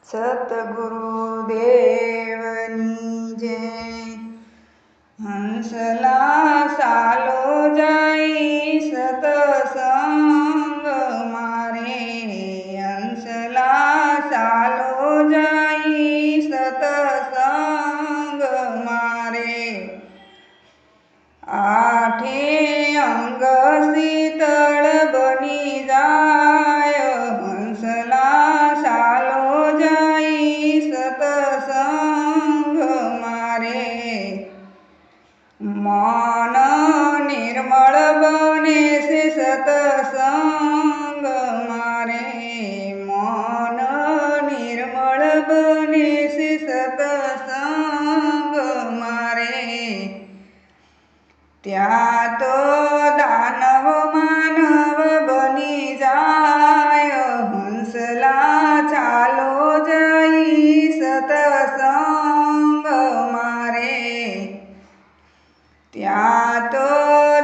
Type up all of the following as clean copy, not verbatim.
સતગુરુદેવની જય। હંસલા સાલો જાય સતસંગ મારે, હંસલા સાલો જાય સતસંગ મારે। આઠે અંગ શીતળ બની જાય, હંસલા સાલો જાય સતસંગ મારે। મન નિર્મળ બને છે સતસંગ મારે, મન નિર્મળ બને છે સતસંગ મારે। ત્યાં તો દાનવ માનવ બની જાય, હંસલા ચાલો જઈ સતસંગ મારે। ત્યાં તો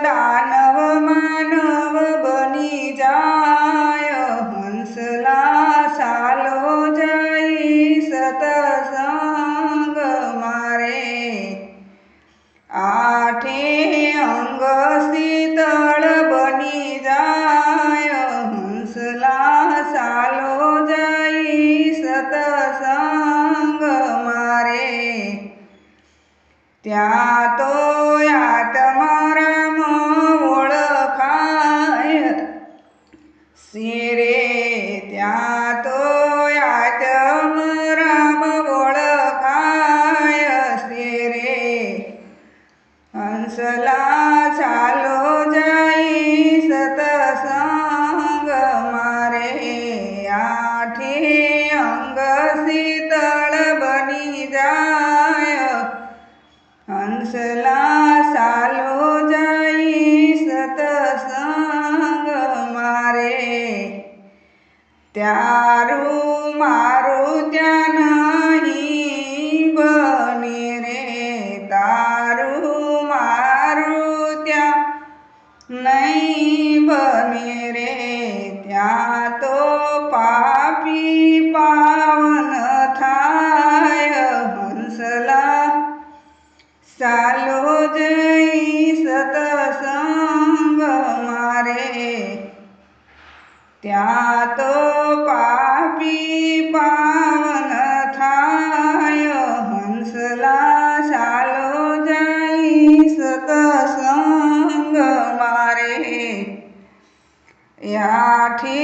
દાનવ માનવ બની જાય, હંસલા ચાલો જઈ સતસંગ મારે। આઠે અંગ શીતળ બની જાય, હંસલા ચાલો જઈ સતસંગ મારે। ત્યાં તો આત્મારામ ઓળખાય શેરે, ત્યાં તો આત્મારામ ઓળખાય શેરે। હંસલા ચાલો જાય સતસંગ મારે, આઠે અંગ શીતળ બની જાય, હંસલા ચાલો જાય સતસંગ મારે। ત્યારું મારું ત્યાં નહીં બને રે, તારું મારું ત્યાં નહીં બને રે। ત્યાં તો પાપી પાવન થાય, હંસલા ચાલો જઈ સતસંગ મારે। ત્યાં તો પાપી પાવન થાય, હંસલા ચાલો જઈ સતસંગ મારે। આઠે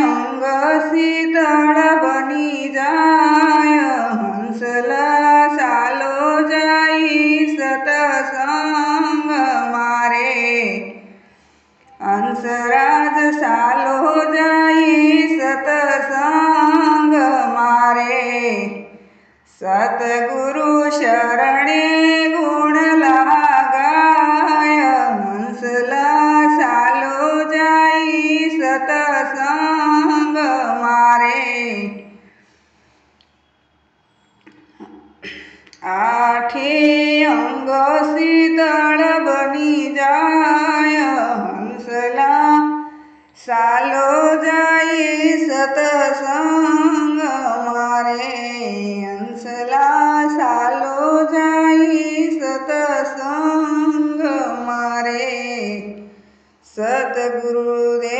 અંગ શીતળ બની જાય, હંસલા ચાલો જઈ સતસંગ મારે। હંસરાજ ચાલો જઈ સતસંગ મારે। સતગુરુ શરણે ગુણ લાગાય, હંસલા ચાલો જઈ સતસંગ મારે। આઠે અંગ શીતળ બની જાય, હંસલા ચાલો જઈ સતસંગ મારે। હંસલા ચાલો જઈ સતસંગ મારે। સતગુરુદેવની